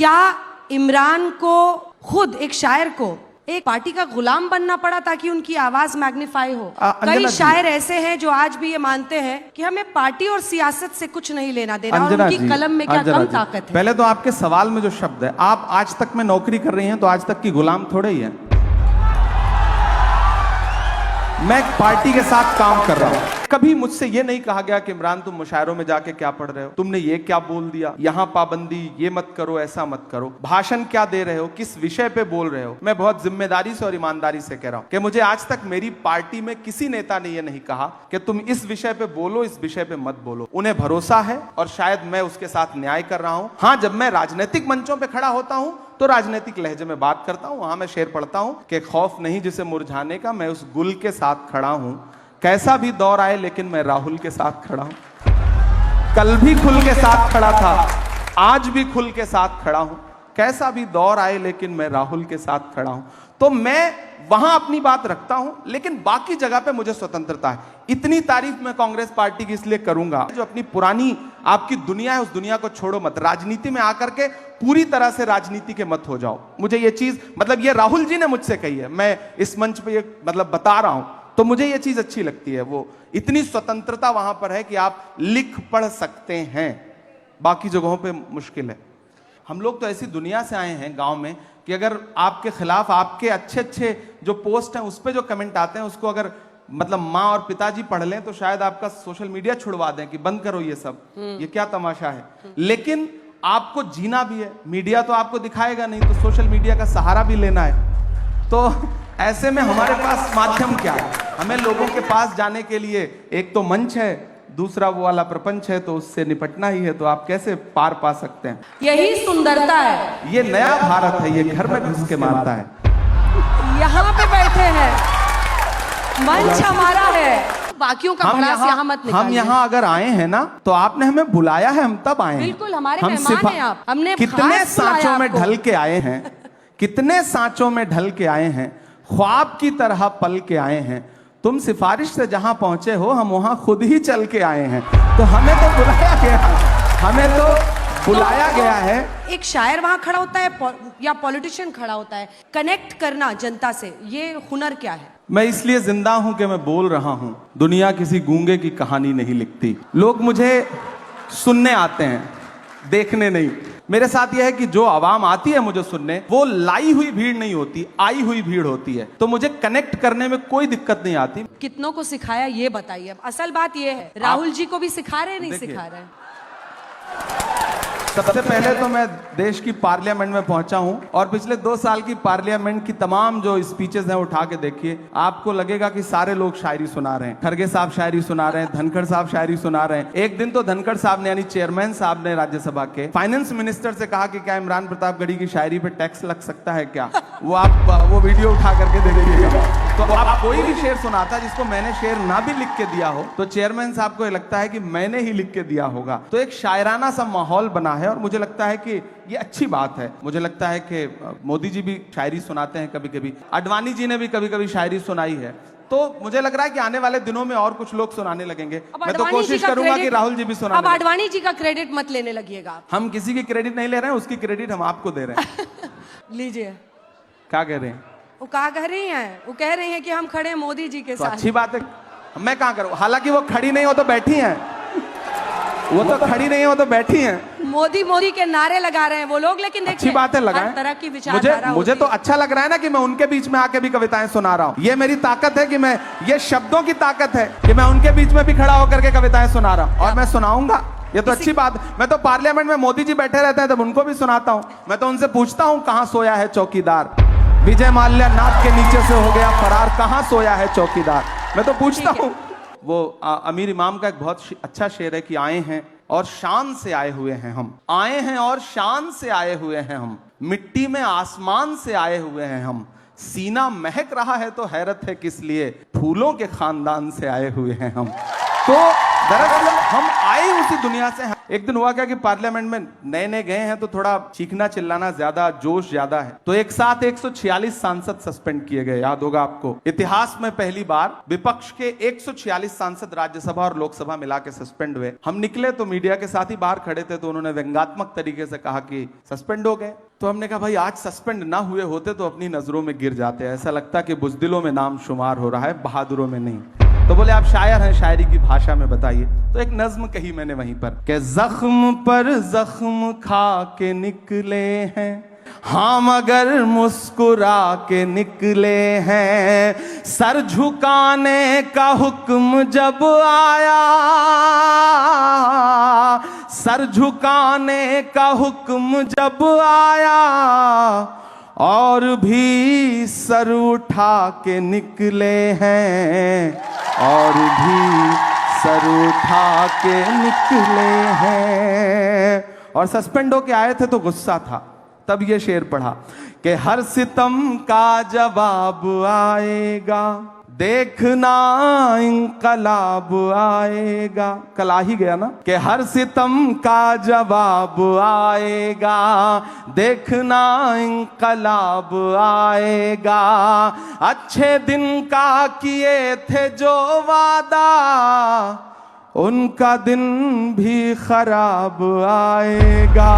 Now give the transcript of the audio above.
क्या इमरान को खुद एक शायर को एक पार्टी का गुलाम बनना पड़ा ताकि उनकी आवाज मैग्नीफाई हो? कई शायर ऐसे हैं जो आज भी ये मानते हैं कि हमें पार्टी और सियासत से कुछ नहीं लेना देना और उनकी कलम में क्या कम ताकत है। पहले तो आपके सवाल में जो शब्द है, आप आज तक में नौकरी कर रही हैं तो आज तक की गुलाम थोड़े ही है। मैं एक पार्टी के साथ काम कर रहा हूं। कभी मुझसे ये नहीं कहा गया कि इमरान तुम मुशायरों में जाके क्या पढ़ रहे हो, तुमने ये क्या बोल दिया, यहां पाबंदी, ये मत करो, ऐसा मत करो, भाषण क्या दे रहे हो, किस विषय पे बोल रहे हो। मैं बहुत जिम्मेदारी से और ईमानदारी से कह रहा हूं कि मुझे आज तक मेरी पार्टी में किसी नेता ने ये नहीं कहा कि तुम इस विषय पे बोलो, इस विषय पे मत बोलो। उन्हें भरोसा है और शायद मैं उसके साथ न्याय कर रहा हूं। हाँ, जब मैं राजनीतिक मंचों पर खड़ा होता हूं तो राजनीतिक लहजे में बात करता हूं। वहां मैं शेर पढ़ता हूं कि खौफ नहीं जिसे मुरझाने का, मैं उस गुल के साथ खड़ा हूं। कैसा भी दौर आए लेकिन मैं राहुल के साथ खड़ा हूं। कल भी खुल के साथ खड़ा था, आज भी खुल के साथ खड़ा हूं। कैसा भी दौर आए लेकिन मैं राहुल के साथ खड़ा हूं। तो मैं वहां अपनी बात रखता हूं, लेकिन बाकी जगह पे मुझे स्वतंत्रता है। इतनी तारीफ मैं कांग्रेस पार्टी की इसलिए करूंगा, जो अपनी पुरानी आपकी दुनिया है उस दुनिया को छोड़ो मत, राजनीति में आकर के पूरी तरह से राजनीति के मत हो जाओ। मुझे ये चीज, मतलब ये राहुल जी ने मुझसे कही है, मैं इस मंच पे ये मतलब बता रहा हूं, तो मुझे ये चीज अच्छी लगती है। वो इतनी स्वतंत्रता वहां पर है कि आप लिख पढ़ सकते हैं, बाकी जगहों पे मुश्किल है। हम लोग तो ऐसी दुनिया से आए हैं गांव में कि अगर आपके खिलाफ आपके अच्छे अच्छे जो पोस्ट हैं उस पे जो कमेंट आते हैं उसको अगर मतलब माँ और पिताजी पढ़ लें तो शायद आपका सोशल मीडिया छुड़वा दें कि बंद करो ये सब, ये क्या तमाशा है। लेकिन आपको जीना भी है, मीडिया तो आपको दिखाएगा नहीं, तो सोशल मीडिया का सहारा भी लेना है। तो ऐसे में हमारे पास माध्यम क्या है? हमें लोगों के पास जाने के लिए एक तो मंच है, दूसरा वो वाला प्रपंच है, तो उससे निपटना ही है। तो आप कैसे पार पा सकते हैं? यही सुंदरता है। ये नया भारत है, ये घर में घुस के मारता है। यहाँ पे बैठे हैं, मंच हमारा है, बाकियों का भड़ास यहाँ मत निकालिए। हम यहाँ अगर आए हैं ना तो आपने हमें बुलाया है, हम तब आए हैं। बिल्कुल, हमारे मेहमान हैं आप। हमने कितने सांचों में ढल के आए हैं, कितने सांचों में ढल के आए हैं, ख्वाब की तरह पल के आए हैं। तुम सिफारिश से जहां पहुंचे हो, हम वहां खुद ही चल के आए हैं। तो हमें तो बुलाया गया, हमें तो बुलाया गया है। एक शायर वहां खड़ा होता है या पॉलिटिशियन खड़ा होता है, कनेक्ट करना जनता से, ये हुनर क्या है? मैं इसलिए जिंदा हूं कि मैं बोल रहा हूं। दुनिया किसी गूंगे की कहानी नहीं लिखती। लोग मुझे सुनने आते हैं, देखने नहीं। मेरे साथ यह है कि जो आवाम आती है मुझे सुनने, वो लाई हुई भीड़ नहीं होती, आई हुई भीड़ होती है। तो मुझे कनेक्ट करने में कोई दिक्कत नहीं आती। कितनों को सिखाया ये बताइए। अब असल बात ये है, राहुल जी को भी सिखा रहे नहीं सिखा रहे? सबसे पहले तो मैं देश की पार्लियामेंट में पहुंचा हूं और पिछले 2 साल की पार्लियामेंट की तमाम जो स्पीचेस हैं उठा के देखिए, आपको लगेगा कि सारे लोग शायरी सुना रहे हैं। खड़गे साहब शायरी सुना रहे हैं, धनखड़ साहब शायरी सुना रहे हैं। एक दिन तो धनखड़ साहब ने, यानी चेयरमैन साहब ने राज्यसभा के, फाइनेंस मिनिस्टर से कहा कि क्या इमरान प्रतापगढ़ी की शायरी पे टैक्स लग सकता है क्या? वो आप वो वीडियो उठा करके दे दीजिएगा। तो आप कोई भी शेर सुनाता जिसको मैंने शेर ना भी लिख के दिया हो, तो चेयरमैन साहब को लगता है कि मैंने ही लिख के दिया होगा। तो एक शायराना सा माहौल बना है और मुझे लगता है कि ये अच्छी बात है। मुझे लगता है कि मोदी जी भी शायरी सुनाते हैं कभी कभी, अडवाणी जी ने भी कभी कभी शायरी सुनाई है। तो मुझे लग रहा है कि आने वाले दिनों में और कुछ लोग सुनाने लगेंगे। मैं तो कोशिश करूंगा कि राहुल जी भी सुनाने। अब अडवाणी जी का क्रेडिट मत लेने लगिएगा। हम किसी की क्रेडिट नहीं ले रहे हैं, उसकी क्रेडिट हम आपको दे रहे हैं। लीजिए। क्या कह रहे हैं? वो क्या कह रही हैं? वो कह रही हैं कि हम खड़े हैं मोदी जी के साथ। अच्छी बात है, मैं कहाँ करूँ? हालांकि वो खड़ी नहीं हो तो बैठी हैं, वो तो खड़ी नहीं हो तो बैठी हैं। मोदी मोदी के नारे लगा रहे हैं वो लोग, लेकिन देखिए अच्छी बात है, लगाएं। हर तरह की विचारधारा मुझे तो अच्छा लग रहा है ना कि मैं उनके बीच में आके भी कविताएं सुना रहा हूँ। ये मेरी ताकत है कि मैं, ये शब्दों की ताकत है कि मैं उनके बीच में भी खड़ा होकर के कविताएं सुना रहा हूँ और मैं सुनाऊंगा। ये तो अच्छी बात। मैं तो पार्लियामेंट में मोदी जी बैठे रहते हैं तब उनको भी सुनाता हूँ। मैं तो उनसे पूछता हूँ, कहाँ सोया है चौकीदार? विजय माल्या नाक के नीचे से हो गया फरार, कहाँ सोया है चौकीदार? मैं तो पूछता हूँ। वो अमीर इमाम का एक बहुत अच्छा शेर है कि आए हैं और शान से आए हुए हैं हम, आए हैं और शान से आए हुए हैं हम, मिट्टी में आसमान से आए हुए हैं हम, सीना महक रहा है तो हैरत है किस लिए, फूलों के खानदान से आए हुए हैं हम। तो दरअसल हम आए उसी दुनिया से हैं। एक दिन हुआ क्या कि पार्लियामेंट में नए नए गए हैं तो थोड़ा चीखना चिल्लाना ज्यादा, जोश ज्यादा है, तो एक साथ 146 सांसद सस्पेंड किए गए। याद होगा आपको, इतिहास में पहली बार विपक्ष के 146 सांसद राज्यसभा और लोकसभा मिला के सस्पेंड हुए। हम निकले तो मीडिया के साथ ही बाहर खड़े थे, तो उन्होंने व्यंग्यात्मक तरीके से कहा कि सस्पेंड हो गए। तो हमने कहा भाई आज सस्पेंड ना हुए होते तो अपनी नजरों में गिर जाते, ऐसा लगता कि बुजदिलों में नाम शुमार हो रहा है, बहादुरों में नहीं। तो बोले आप शायर हैं, शायरी की भाषा में बताइए। तो एक नज्म कही मैंने वहीं पर कि जख्म पर जख्म खा के निकले हैं, हाँ मगर मुस्कुरा के निकले हैं। सर झुकाने का हुक्म जब आया, सर झुकाने का हुक्म जब आया, और भी सर उठा के निकले हैं, और भी सर उठा के निकले हैं। और सस्पेंड होके आए थे तो गुस्सा था, तब ये शेर पढ़ा कि हर सितम का जवाब आएगा, देखना इंकलाब आएगा। कल आ ही गया ना कि हर सितम का जवाब आएगा, देखना इंकलाब आएगा। अच्छे दिन का किए थे जो वादा, उनका दिन भी खराब आएगा।